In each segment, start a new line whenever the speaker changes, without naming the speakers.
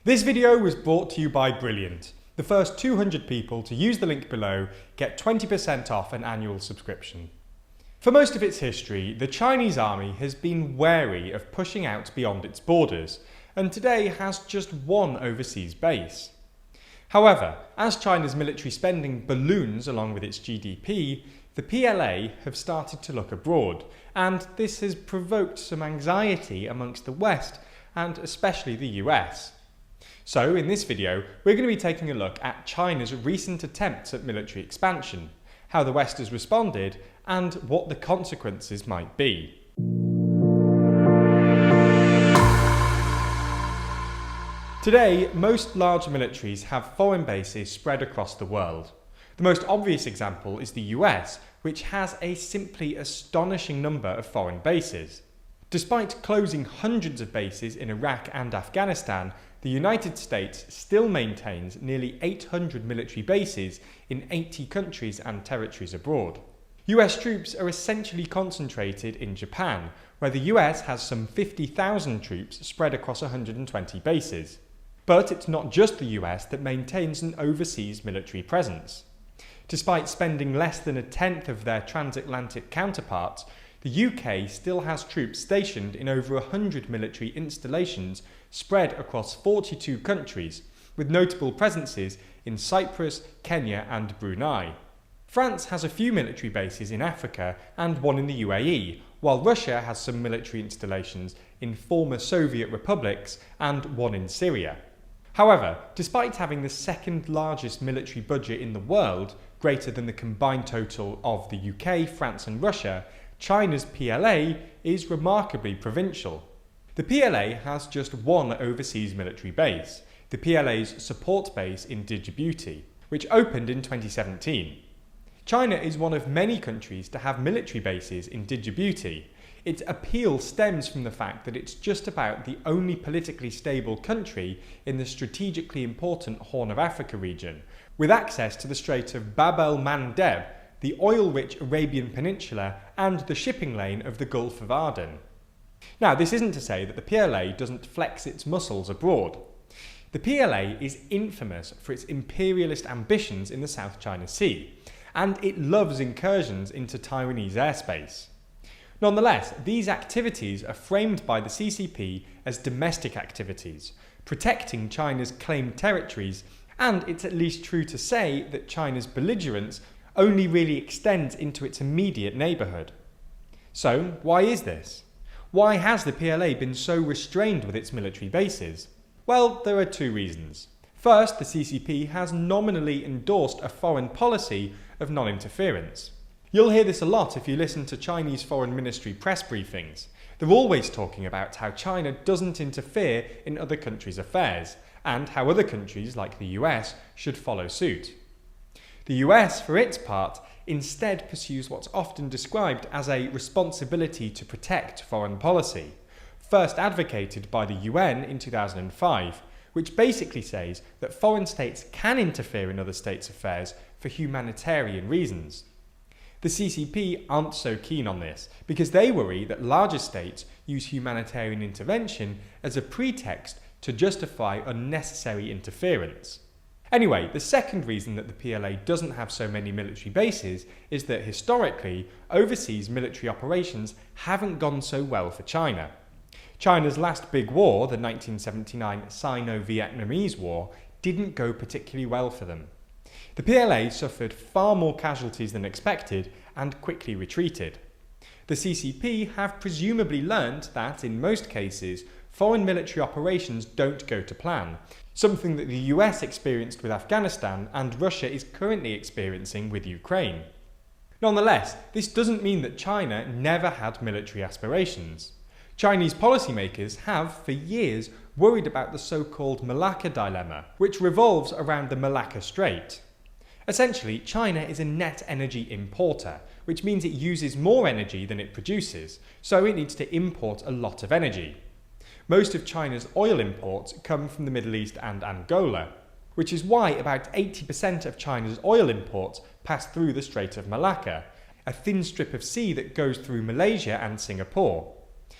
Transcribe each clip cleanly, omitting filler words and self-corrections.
This video was brought to you by Brilliant. The first 200 people to use the link below get 20% off an annual subscription. For most of its history, the Chinese army has been wary of pushing out beyond its borders, and today has just one overseas base. However, as China's military spending balloons along with its GDP, the PLA have started to look abroad, and this has provoked some anxiety amongst the West, and especially the US. So in this video, we're going to be taking a look at China's recent attempts at military expansion, how the West has responded, and what the consequences might be. Today, most large militaries have foreign bases spread across the world. The most obvious example is the US, which has a simply astonishing number of foreign bases. Despite closing hundreds of bases in Iraq and Afghanistan, the United States still maintains nearly 800 military bases in 80 countries and territories abroad. US troops are essentially concentrated in Japan, where the US has some 50,000 troops spread across 120 bases. But it's not just the US that maintains an overseas military presence. Despite spending less than a tenth of their transatlantic counterparts, the UK still has troops stationed in over 100 military installations spread across 42 countries, with notable presences in Cyprus, Kenya and Brunei. France has a few military bases in Africa and one in the UAE, while Russia has some military installations in former Soviet republics and one in Syria. However, despite having the second largest military budget in the world, greater than the combined total of the UK, France and Russia, China's PLA is remarkably provincial. The PLA has just one overseas military base, the PLA's support base in Djibouti, which opened in 2017. China is one of many countries to have military bases in Djibouti. Its appeal stems from the fact that it's just about the only politically stable country in the strategically important Horn of Africa region, with access to the Strait of Bab el-Mandeb, the oil-rich Arabian Peninsula and the shipping lane of the Gulf of Aden. Now, this isn't to say that the PLA doesn't flex its muscles abroad. The PLA is infamous for its imperialist ambitions in the South China Sea, and it loves incursions into Taiwanese airspace. Nonetheless, these activities are framed by the CCP as domestic activities, protecting China's claimed territories, and it's at least true to say that China's belligerence only really extends into its immediate neighbourhood. So, why is this? Why has the PLA been so restrained with its military bases? Well, there are two reasons. First, the CCP has nominally endorsed a foreign policy of non-interference. You'll hear this a lot if you listen to Chinese Foreign Ministry press briefings. They're always talking about how China doesn't interfere in other countries' affairs, and how other countries, like the US, should follow suit. The US, for its part, instead pursues what's often described as a responsibility to protect foreign policy, first advocated by the UN in 2005, which basically says that foreign states can interfere in other states' affairs for humanitarian reasons. The CCP aren't so keen on this, because they worry that larger states use humanitarian intervention as a pretext to justify unnecessary interference. Anyway, the second reason that the PLA doesn't have so many military bases is that historically, overseas military operations haven't gone so well for China. China's last big war, the 1979 Sino-Vietnamese War, didn't go particularly well for them. The PLA suffered far more casualties than expected and quickly retreated. The CCP have presumably learned that, in most cases, foreign military operations don't go to plan, something that the US experienced with Afghanistan and Russia is currently experiencing with Ukraine. Nonetheless, this doesn't mean that China never had military aspirations. Chinese policymakers have, for years, worried about the so-called Malacca dilemma, which revolves around the Malacca Strait. Essentially, China is a net energy importer, which means it uses more energy than it produces, so it needs to import a lot of energy. Most of China's oil imports come from the Middle East and Angola, which is why about 80% of China's oil imports pass through the Strait of Malacca, a thin strip of sea that goes through Malaysia and Singapore.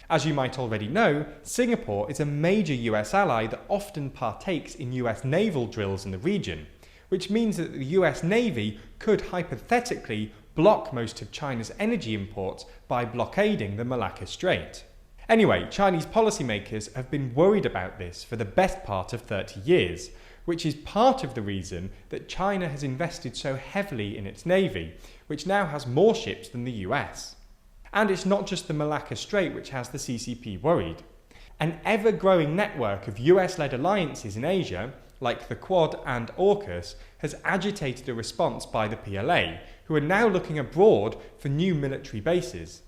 As you might already know, Singapore is a major US ally that often partakes in US naval drills in the region, which means that the US Navy could hypothetically block most of China's energy imports by blockading the Malacca Strait. Anyway, Chinese policymakers have been worried about this for the best part of 30 years, which is part of the reason that China has invested so heavily in its navy, which now has more ships than the US. And it's not just the Malacca Strait which has the CCP worried. An ever-growing network of US-led alliances in Asia, like the Quad and AUKUS, has agitated a response by the PLA, who are now looking abroad for new military bases.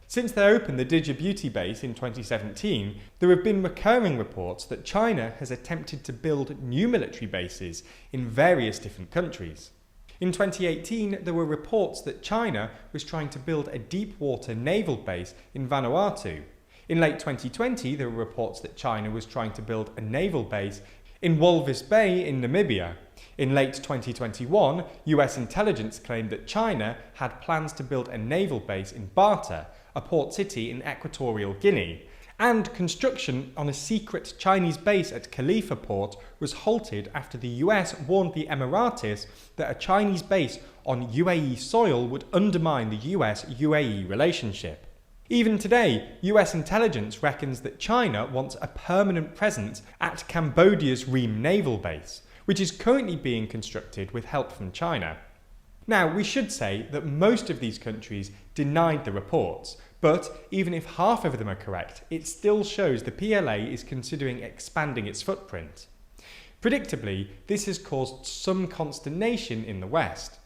Since they opened the Djibouti base in 2017, there have been recurring reports that China has attempted to build new military bases in various different countries. In 2018, there were reports that China was trying to build a deep-water naval base in Vanuatu. In late 2020, there were reports that China was trying to build a naval base in Walvis Bay in Namibia. In late 2021, US intelligence claimed that China had plans to build a naval base in Bata, a port city in Equatorial Guinea, and construction on a secret Chinese base at Khalifa port was halted after the US warned the Emiratis that a Chinese base on UAE soil would undermine the US-UAE relationship. Even today, US intelligence reckons that China wants a permanent presence at Cambodia's Ream naval base, which is currently being constructed with help from China. Now, we should say that most of these countries denied the reports, but even if half of them are correct, it still shows the PLA is considering expanding its footprint. Predictably, this has caused some consternation in the West.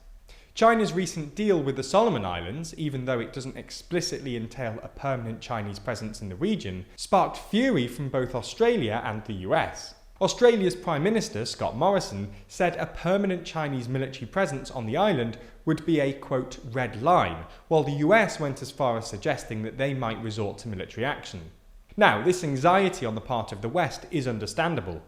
China's recent deal with the Solomon Islands, even though it doesn't explicitly entail a permanent Chinese presence in the region, sparked fury from both Australia and the US. Australia's Prime Minister, Scott Morrison, said a permanent Chinese military presence on the island would be a, quote, red line, while the US went as far as suggesting that they might resort to military action. Now, this anxiety on the part of the West is understandable.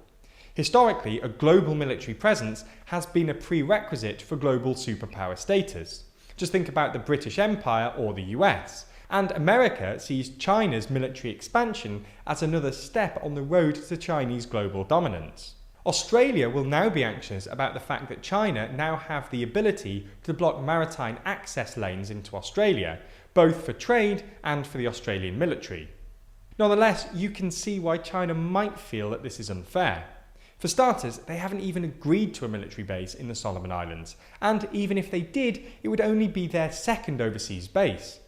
Historically, a global military presence has been a prerequisite for global superpower status. Just think about the British Empire or the US. And America sees China's military expansion as another step on the road to Chinese global dominance. Australia will now be anxious about the fact that China now have the ability to block maritime access lanes into Australia, both for trade and for the Australian military. Nonetheless, you can see why China might feel that this is unfair. For starters, they haven't even agreed to a military base in the Solomon Islands, and even if they did, it would only be their second overseas base.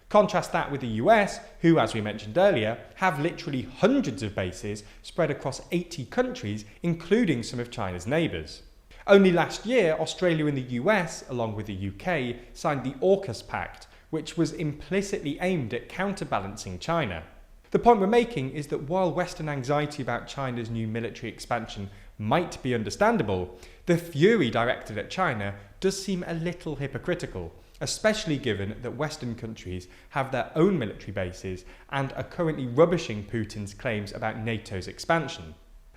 Contrast that with the US, who, as we mentioned earlier, have literally hundreds of bases spread across 80 countries, including some of China's neighbours. Only last year, Australia and the US, along with the UK, signed the AUKUS Pact, which was implicitly aimed at counterbalancing China. The point we're making is that while Western anxiety about China's new military expansion might be understandable, the fury directed at China does seem a little hypocritical, especially given that Western countries have their own military bases and are currently rubbishing Putin's claims about NATO's expansion.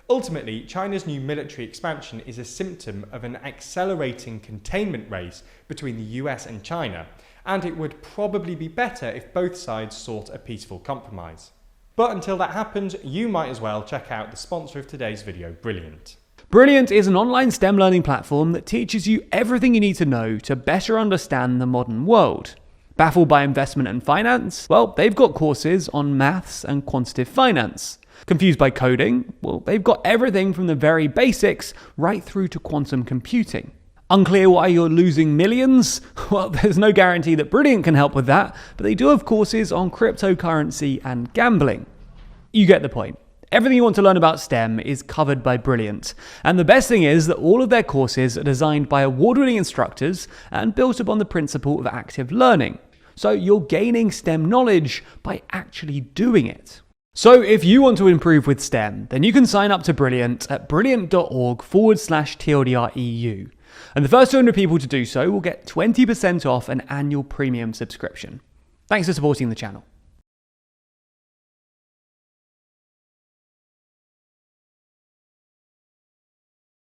Ultimately, China's new military expansion is a symptom of an accelerating containment race between the US and China, and it would probably be better if both sides sought a peaceful compromise. But until that happens, you might as well check out the sponsor of today's video, Brilliant.
Brilliant is an online STEM learning platform that teaches you everything you need to know to better understand the modern world. Baffled by investment and finance? Well, they've got courses on maths and quantitative finance. Confused by coding? Well, they've got everything from the very basics right through to quantum computing. Unclear why you're losing millions? Well, there's no guarantee that Brilliant can help with that, but they do have courses on cryptocurrency and gambling. You get the point. Everything you want to learn about STEM is covered by Brilliant. And the best thing is that all of their courses are designed by award-winning instructors and built upon the principle of active learning. So you're gaining STEM knowledge by actually doing it. So if you want to improve with STEM, then you can sign up to Brilliant at brilliant.org/TLDREU. And the first 200 people to do so will get 20% off an annual premium subscription. Thanks for supporting the channel.